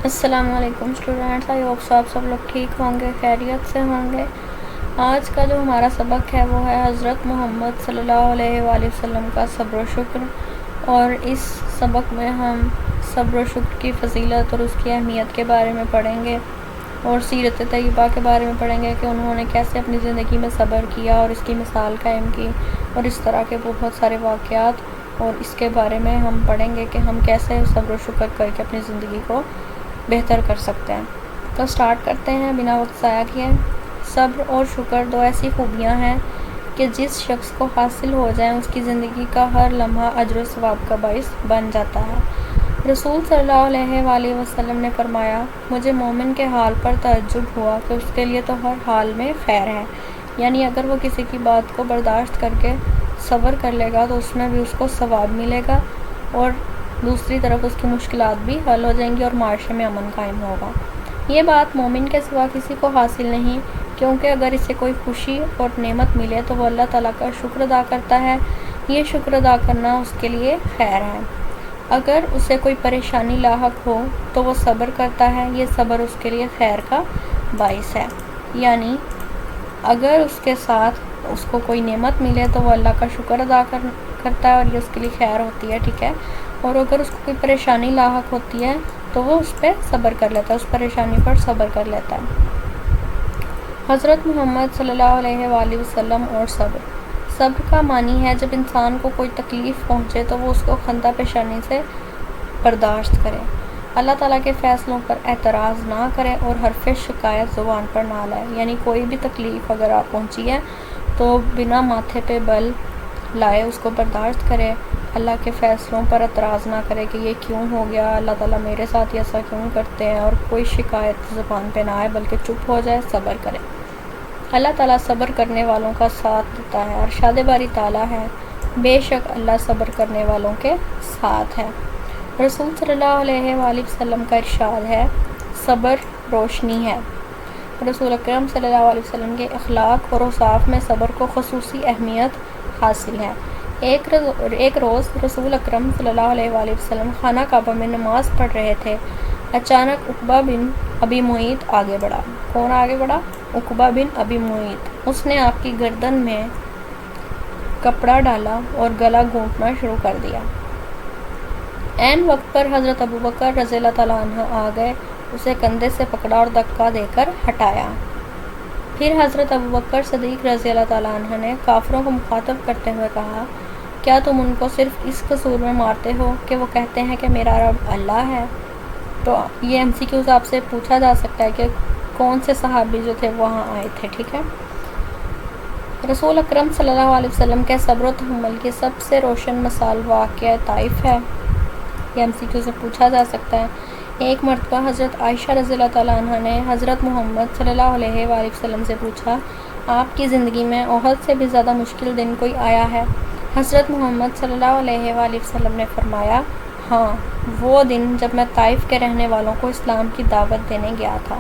السلام علیکم students, I hope آپ سب لوگ ٹھیک ہوں گے، خیریت سے ہوں گے۔ آج کا جو ہمارا سبق ہے وہ ہے حضرت محمد صلی اللہ علیہ وآلہ وسلم کا صبر و شکر، اور اس سبق میں ہم صبر و شکر کی فضیلت اور اس کی اہمیت کے بارے میں پڑھیں گے، اور سیرت طیبہ کے بارے میں پڑھیں گے کہ انہوں نے کیسے اپنی زندگی میں صبر کیا اور اس کی مثال قائم کی، اور اس طرح کے بہت سارے واقعات، اور اس کے بارے میں ہم پڑھیں گے کہ ہم کیسے صبر و شکر کر کے اپنی زندگی کو بہتر کر سکتے ہیں۔ تو سٹارٹ کرتے ہیں بنا وقت ضائع کیے۔ صبر اور شکر دو ایسی خوبیاں ہیں کہ جس شخص کو حاصل ہو جائیں اس کی زندگی کا ہر لمحہ اجر و ثواب کا باعث بن جاتا ہے۔ رسول صلی اللہ علیہ وآلہ وسلم نے فرمایا، مجھے مومن کے حال پر تعجب ہوا کہ اس کے لیے تو ہر حال میں خیر ہے، یعنی اگر وہ کسی کی بات کو برداشت کر کے صبر کر لے گا تو اس میں بھی اس کو ثواب ملے گا، اور دوسری طرف اس کی مشکلات بھی حل ہو جائیں گی اور معاشرے میں امن قائم ہوگا۔ یہ بات مومن کے سوا کسی کو حاصل نہیں، کیونکہ اگر اسے کوئی خوشی اور نعمت ملے تو وہ اللہ تعالیٰ کا شکر ادا کرتا ہے، یہ شکر ادا کرنا اس کے لیے خیر ہے۔ اگر اسے کوئی پریشانی لاحق ہو تو وہ صبر کرتا ہے، یہ صبر اس کے لیے خیر کا باعث ہے۔ یعنی اگر اس کے ساتھ اس کو کوئی نعمت ملے تو وہ اللہ کا شکر ادا کرتا ہے، اور یہ اس کے لیے خیر ہوتی ہے، ٹھیک ہے۔ اور اگر اس کو کوئی پریشانی لاحق ہوتی ہے تو وہ اس پہ صبر کر لیتا ہے، اس پریشانی پر صبر کر لیتا ہے۔ حضرت محمد صلی اللہ علیہ وآلہ وسلم اور صبر کا معنی ہے جب انسان کو کوئی تکلیف پہنچے تو وہ اس کو خندہ پیشانی سے برداشت کرے، اللہ تعالیٰ کے فیصلوں پر اعتراض نہ کرے اور حرف شکایت زبان پر نہ لائے۔ یعنی کوئی بھی تکلیف اگر آپ پہنچی ہے تو بنا ماتھے پہ بل لائے اس کو برداشت کرے، اللہ کے فیصلوں پر اعتراض نہ کرے کہ یہ کیوں ہو گیا، اللہ تعالیٰ میرے ساتھ ایسا کیوں کرتے ہیں، اور کوئی شکایت زبان پہ نہ آئے بلکہ چپ ہو جائے، صبر کرے۔ اللہ تعالیٰ صبر کرنے والوں کا ساتھ دیتا ہے، ارشاد باری تعالیٰ ہے، بے شک اللہ صبر کرنے والوں کے ساتھ ہے۔ رسول صلی اللہ علیہ وآلہ وسلم کا ارشاد ہے، صبر روشنی ہے۔ رسول اکرم صلی اللہ علیہ وسلم کے اخلاق اور اوصاف میں صبر کو خصوصی اہمیت حاصل ہے۔ ایک روز رسول اکرم صلی اللہ علیہ وآلہ وسلم خانہ کعبہ میں نماز پڑھ رہے تھے، اچانک عقبہ بن ابی معیط آگے بڑھا۔ کون آگے بڑھا؟ عقبہ بن ابی معیط۔ اس نے آپ کی گردن میں کپڑا ڈالا اور گلا گھونٹنا شروع کر دیا۔ عین وقت پر حضرت ابوبکر رضی اللہ تعالیٰ عنہ آ گئے، اسے کندھے سے پکڑا اور دھکا دے کر ہٹایا۔ پھر حضرت ابوبکر صدیق رضی اللہ تعالیٰ عنہ نے کافروں کو مخاطب کرتے ہوئے کہا، کیا تم ان کو صرف اس قصور میں مارتے ہو کہ وہ کہتے ہیں کہ میرا رب اللہ ہے؟ تو یہ MCQs آپ سے پوچھا جا سکتا ہے کہ کون سے صحابی جو تھے وہاں آئے تھے، ٹھیک ہے۔ رسول اکرم صلی اللہ علیہ وسلم کے صبر و تحمل کی سب سے روشن مثال واقعہ طائف ہے، یہ MCQ سے پوچھا جا سکتا ہے۔ ایک مرتبہ حضرت عائشہ رضی اللہ تعالیٰ عنہ نے حضرت محمد صلی اللہ علیہ وآلہ وسلم سے پوچھا، آپ کی زندگی میں احد سے بھی زیادہ مشکل دن کوئی آیا ہے؟ حضرت محمد صلی اللہ علیہ وآلہ وسلم نے فرمایا، ہاں، وہ دن جب میں طائف کے رہنے والوں کو اسلام کی دعوت دینے گیا تھا،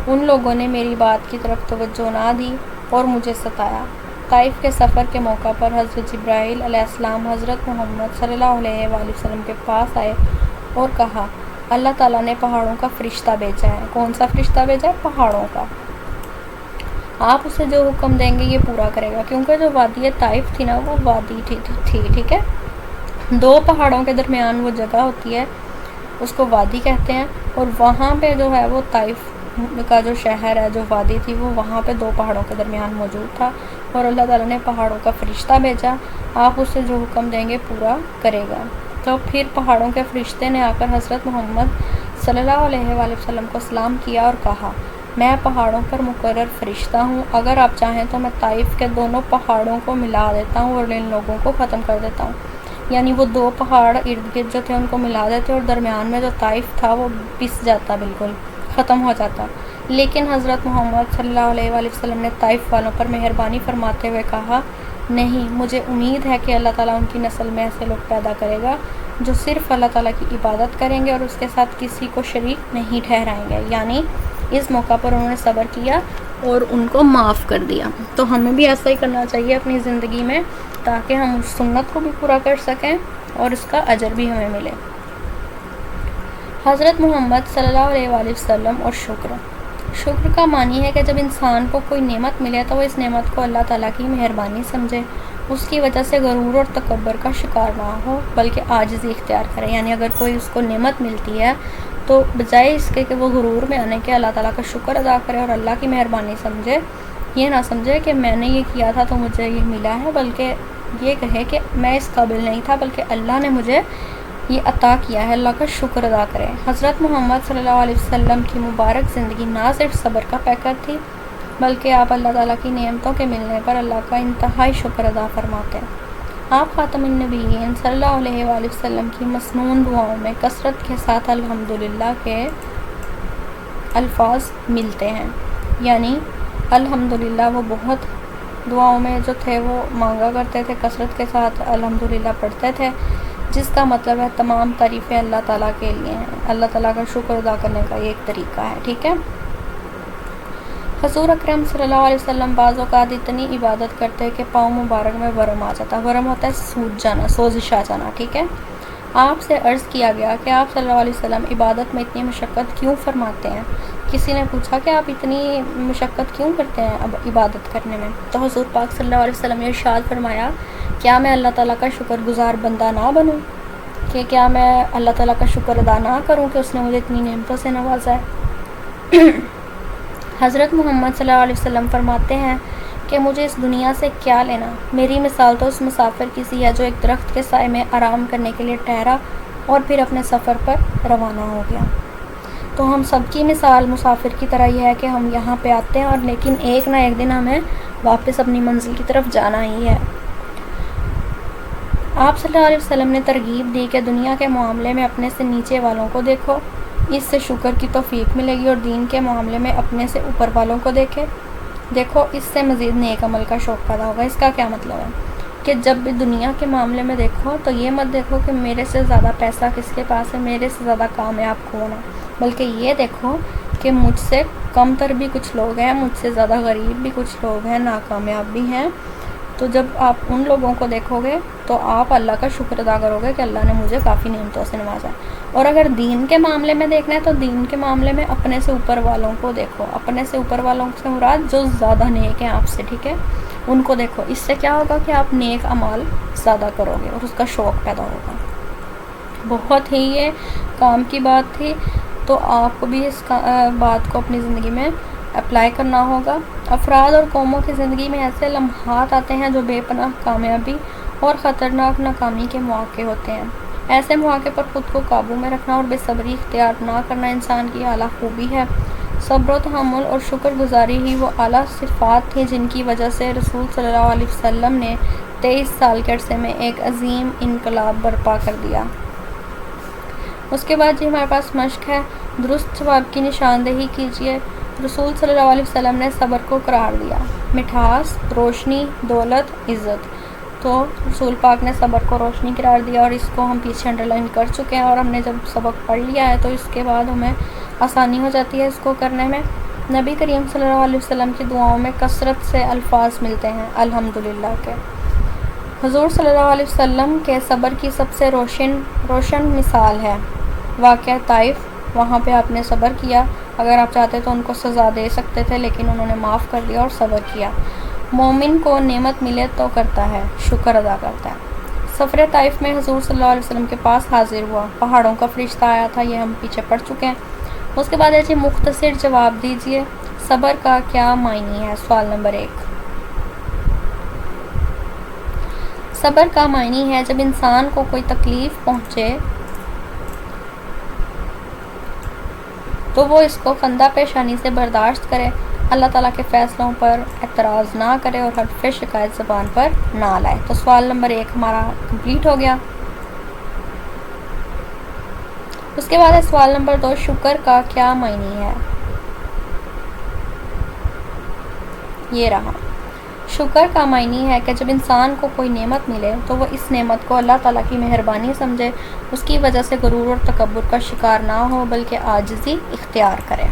ان لوگوں نے میری بات کی طرف توجہ نہ دی اور مجھے ستایا۔ طائف کے سفر کے موقع پر حضرت جبرائیل علیہ السلام حضرت محمد صلی اللہ علیہ وآلہ وسلم کے پاس آئے اور کہا، اللہ تعالیٰ نے پہاڑوں کا فرشتہ بھیجا ہے۔ کون سا فرشتہ بھیجا ہے؟ پہاڑوں کا۔ آپ اسے جو حکم دیں گے یہ پورا کرے گا، کیونکہ جو وادی طائف تھی نا وہ وادی تھی، ٹھیک ہے، دو پہاڑوں کے درمیان وہ جگہ ہوتی ہے، اس کو وادی کہتے ہیں، اور وہاں پہ جو ہے وہ طائف کا جو شہر ہے، جو وادی تھی، وہ وہاں پہ دو پہاڑوں کے درمیان موجود تھا، اور اللہ تعالیٰ نے پہاڑوں کا فرشتہ بھیجا، آپ اسے جو حکم دیں گے پورا کرے گا۔ تو پھر پہاڑوں کے فرشتے نے آ کر حضرت محمد صلی اللہ علیہ وآلہ وسلم کو سلام کیا اور کہا، میں پہاڑوں پر مقرر فرشتہ ہوں، اگر آپ چاہیں تو میں طائف کے دونوں پہاڑوں کو ملا دیتا ہوں اور ان لوگوں کو ختم کر دیتا ہوں۔ یعنی وہ دو پہاڑ ارد گرد جو تھے ان کو ملا دیتے اور درمیان میں جو طائف تھا وہ پس جاتا، بالکل ختم ہو جاتا۔ لیکن حضرت محمد صلی اللہ علیہ وآلہ وسلم نے طائف والوں پر مہربانی فرماتے ہوئے کہا، نہیں، مجھے امید ہے کہ اللہ تعالیٰ ان کی نسل میں ایسے لوگ پیدا کرے گا جو صرف اللہ تعالیٰ کی عبادت کریں گے اور اس کے ساتھ کسی کو شریک نہیں ٹھہرائیں گے۔ یعنی اس موقع پر انہوں نے صبر کیا اور ان کو معاف کر دیا۔ تو ہمیں بھی ایسا ہی کرنا چاہیے اپنی زندگی میں، تاکہ ہم اس سنت کو بھی پورا کر سکیں اور اس کا اجر بھی ہمیں ملے۔ حضرت محمد صلی اللہ علیہ وآلہ وسلم اور شکر کا معنی ہے کہ جب انسان کو کوئی نعمت ملے تو وہ اس نعمت کو اللہ تعالیٰ کی مہربانی سمجھے، اس کی وجہ سے غرور اور تکبر کا شکار نہ ہو بلکہ عاجزی اختیار کرے. یعنی اگر کوئی اس کو نعمت ملتی ہے تو بجائے اس کے کہ وہ غرور میں آنے کے اللہ تعالیٰ کا شکر ادا کرے اور اللہ کی مہربانی سمجھے، یہ نہ سمجھے کہ میں نے یہ کیا تھا تو مجھے یہ ملا ہے، بلکہ یہ کہے کہ میں اس قابل نہیں تھا بلکہ اللہ نے مجھے یہ عطا کیا ہے، اللہ کا شکر ادا کرے. حضرت محمد صلی اللہ علیہ وسلم کی مبارک زندگی نہ صرف صبر کا پیکر تھی بلکہ آپ اللہ تعالیٰ کی نعمتوں کے ملنے پر اللہ کا انتہائی شکر ادا فرماتے ہیں. آپ خاتم النبیین صلی اللہ علیہ وآلہ وسلم کی مسنون دعاؤں میں کثرت کے ساتھ الحمدللہ کے الفاظ ملتے ہیں. یعنی الحمدللہ وہ بہت دعاؤں میں جو تھے وہ مانگا کرتے تھے، کثرت کے ساتھ الحمدللہ پڑھتے تھے، جس کا مطلب ہے تمام تعریفیں اللہ تعالیٰ کے لیے ہیں. اللہ تعالیٰ کا شکر ادا کرنے کا یہ ایک طریقہ ہے. ٹھیک ہے. حضور اکرم صلی اللہ علیہ وسلم بعض اوقات اتنی عبادت کرتے کہ پاؤں مبارک میں ورم آ جاتا. ورم ہوتا ہے سوج جانا، سوزش آ جانا. ٹھیک ہے. آپ سے عرض کیا گیا کہ آپ صلی اللہ علیہ وسلم عبادت میں اتنی مشقت کیوں فرماتے ہیں؟ کسی نے پوچھا کہ آپ اتنی مشقت کیوں کرتے ہیں اب عبادت کرنے میں؟ تو حضور پاک صلی اللہ علیہ وسلم نے ارشاد فرمایا، کیا میں اللہ تعالیٰ کا شکر گزار بندہ نہ بنوں؟ کہ کیا میں اللہ تعالیٰ کا شکر ادا نہ کروں کہ اس نے مجھے اتنی نعمتوں سے نوازا ہے؟ حضرت محمد صلی اللہ علیہ وسلم فرماتے ہیں کہ مجھے اس دنیا سے کیا لینا؟ میری مثال تو اس مسافر کی سی ہے جو ایک درخت کے سائے میں آرام کرنے کے لیے ٹھہرا اور پھر اپنے سفر پر روانہ ہو گیا. تو ہم سب کی مثال مسافر کی طرح یہ ہے کہ ہم یہاں پہ آتے ہیں اور لیکن ایک نہ ایک دن ہمیں واپس اپنی منزل کی طرف جانا ہی ہے. آپ صلی اللہ علیہ وسلم نے ترغیب دی کہ دنیا کے معاملے میں اپنے سے نیچے والوں کو دیکھو، اس سے شکر کی توفیق ملے گی، اور دین کے معاملے میں اپنے سے اوپر والوں کو دیکھو، اس سے مزید نیک عمل کا شوق پیدا ہوگا. اس کا کیا مطلب ہے کہ جب بھی دنیا کے معاملے میں دیکھو تو یہ مت دیکھو کہ میرے سے زیادہ پیسہ کس کے پاس ہے، میرے سے زیادہ کامیاب کون ہے، بلکہ یہ دیکھو کہ مجھ سے کم تر بھی کچھ لوگ ہیں، مجھ سے زیادہ غریب بھی کچھ لوگ ہیں، ناکامیاب بھی ہیں. تو جب آپ ان لوگوں کو دیکھو گے تو آپ اللہ کا شکر ادا کرو گے کہ اللہ نے مجھے کافی نعمتوں سے نوازا ہے. اور اگر دین کے معاملے میں دیکھنا ہے تو دین کے معاملے میں اپنے سے اوپر والوں کو دیکھو. اپنے سے اوپر والوں سے مراد جو زیادہ نیک ہیں آپ سے، ٹھیک ہے، ان کو دیکھو. اس سے کیا ہوگا کہ آپ نیک اعمال زیادہ کرو گے اور اس کا شوق پیدا ہوگا. بہت ہی یہ کام کی بات تھی، تو آپ کو بھی اس بات کو اپنی زندگی میں اپلائی کرنا ہوگا. افراد اور قوموں کی زندگی میں ایسے لمحات آتے ہیں جو بے پناہ کامیابی اور خطرناک ناکامی کے مواقع ہوتے ہیں. ایسے مواقع پر خود کو قابو میں رکھنا اور بے صبری اختیار نہ کرنا انسان کی اعلیٰ خوبی ہے. صبر و تحمل اور شکر گزاری ہی وہ اعلیٰ صفات تھیں جن کی وجہ سے رسول صلی اللہ علیہ وسلم نے 23 سال کے عرصے میں ایک عظیم انقلاب برپا کر دیا. اس کے بعد ہمارے پاس مشق ہے. درست جواب کی نشاندہی کیجیے. رسول صلی اللہ علیہ وسلم نے صبر کو قرار دیا مٹھاس، روشنی، دولت، عزت. تو رسول پاک نے صبر کو روشنی قرار دیا، اور اس کو ہم پیچھے انڈر لائن کر چکے ہیں، اور ہم نے جب سبق پڑھ لیا ہے تو اس کے بعد ہمیں آسانی ہو جاتی ہے اس کو کرنے میں. نبی کریم صلی اللہ علیہ وسلم کی دعاؤں میں کثرت سے الفاظ ملتے ہیں الحمدللہ کے. حضور صلی اللہ علیہ وسلم کے صبر کی سب سے روشن مثال ہے واقعہ طائف. وہاں پہ آپ نے صبر کیا. اگر آپ چاہتے تو ان کو سزا دے سکتے تھے، لیکن انہوں نے معاف کر دیا اور صبر کیا. مومن کو نعمت ملے تو کرتا ہے، شکر ادا کرتا ہے. سفر طائف میں حضور صلی اللہ علیہ وسلم کے پاس حاضر ہوا. پہاڑوں کا فرشتہ آیا تھا، یہ ہم پیچھے پڑھ چکے ہیں. اس کے بعد ایسے مختصر جواب دیجئے. صبر کا کیا معنی ہے؟ سوال نمبر 1. صبر کا معنی ہے جب انسان کو کوئی تکلیف پہنچے تو وہ اس کو خندہ پیشانی سے برداشت کرے، اللہ تعالیٰ کے فیصلوں پر اعتراض نہ کرے اور حرف شکایت زبان پر نہ لائے. تو سوال نمبر 1 ہمارا کمپلیٹ ہو گیا. اس کے بعد ہے سوال نمبر 2. شکر کا کیا معنی ہے؟ یہ رہا. شکر کا معنی ہے کہ جب انسان کو کوئی نعمت ملے تو وہ اس نعمت کو اللہ تعالیٰ کی مہربانی سمجھے، اس کی وجہ سے غرور اور تکبر کا شکار نہ ہو بلکہ عاجزی اختیار کرے.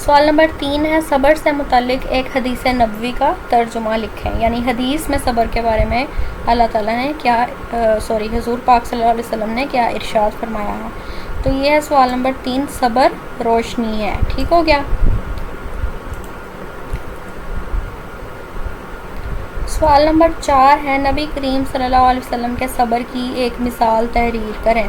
سوال نمبر 3 ہے صبر سے متعلق ایک حدیث نبوی کا ترجمہ لکھیں، یعنی حدیث میں صبر کے بارے میں اللہ تعالیٰ نے کیا حضور پاک صلی اللہ علیہ وسلم نے کیا ارشاد فرمایا ہے۔ تو یہ ہے سوال نمبر 3، صبر روشنی ہے، ٹھیک ہو گیا۔ سوال نمبر 4 ہے نبی کریم صلی اللہ علیہ وسلم کے صبر کی ایک مثال تحریر کریں۔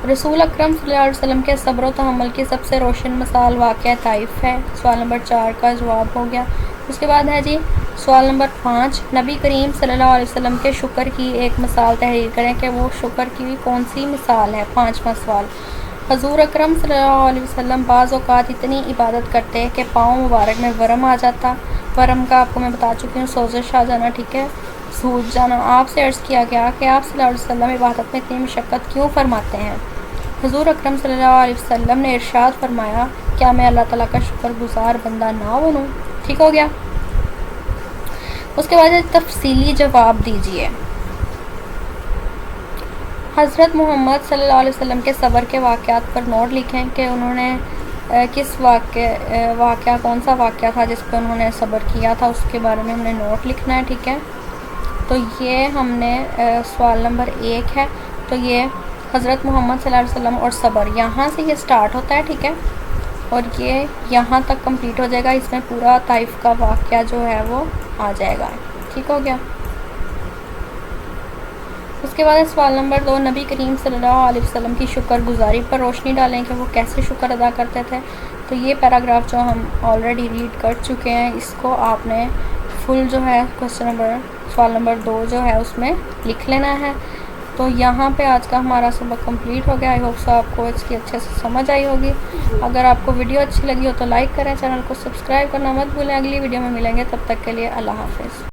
رسول اکرم صلی اللہ علیہ وسلم کے صبر و تحمل کی سب سے روشن مثال واقعہ طائف ہے۔ سوال نمبر 4 کا جواب ہو گیا۔ اس کے بعد ہے جی سوال نمبر 5، نبی کریم صلی اللہ علیہ وسلم کے شکر کی ایک مثال تحریر کریں کہ وہ شکر کی کون سی مثال ہے۔ 5واں سوال، حضور اکرم صلی اللہ علیہ وسلم بعض اوقات اتنی عبادت کرتے کہ پاؤں مبارک میں ورم آ جاتا۔ ورم کا آپ کو میں بتا چکی ہوں، سوزش آ جانا، ٹھیک ہے، سوج جانا۔ آپ سے عرض کیا گیا کہ آپ صلی اللہ علیہ وسلم عبادت میں اتنی مشقت کیوں فرماتے ہیں؟ حضور اکرم صلی اللہ علیہ وسلم نے ارشاد فرمایا، کیا میں اللہ تعالیٰ کا شکر گزار بندہ نہ بنوں؟ ٹھیک ہو گیا۔ اس کے بعد تفصیلی جواب دیجیے۔ حضرت محمد صلی اللہ علیہ وسلم کے صبر کے واقعات پر نوٹ لکھیں کہ انہوں نے کس واقعہ کون سا واقعہ تھا جس پہ انہوں نے صبر کیا تھا، اس کے بارے میں ہم نے نوٹ لکھنا ہے، ٹھیک ہے۔ تو یہ ہم نے سوال نمبر 1 ہے، تو یہ حضرت محمد صلی اللہ علیہ وسلم اور صبر، یہاں سے یہ سٹارٹ ہوتا ہے، ٹھیک ہے، اور یہ یہاں تک کمپلیٹ ہو جائے گا، اس میں پورا طائف کا واقعہ جو ہے وہ آ جائے گا، ٹھیک ہو گیا۔ اس کے بعد سوال نمبر 2، نبی کریم صلی اللہ علیہ وسلم کی شکر گزاری پر روشنی ڈالیں کہ وہ کیسے شکر ادا کرتے تھے۔ تو یہ پیراگراف جو ہم آلریڈی ریڈ کر چکے ہیں، اس کو آپ نے فل جو ہے سوال نمبر 2 جو ہے اس میں لکھ لینا ہے۔ تو یہاں پہ آج کا ہمارا سبق کمپلیٹ ہو گیا۔ آئی ہوپ سو آپ کو اس کی اچھے سے سمجھ آئی ہوگی۔ اگر آپ کو ویڈیو اچھی لگی ہو تو لائک کریں، چینل کو سبسکرائب کرنا مت بھولیں۔ اگلی ویڈیو میں ملیں گے، تب تک کے لیے اللہ حافظ۔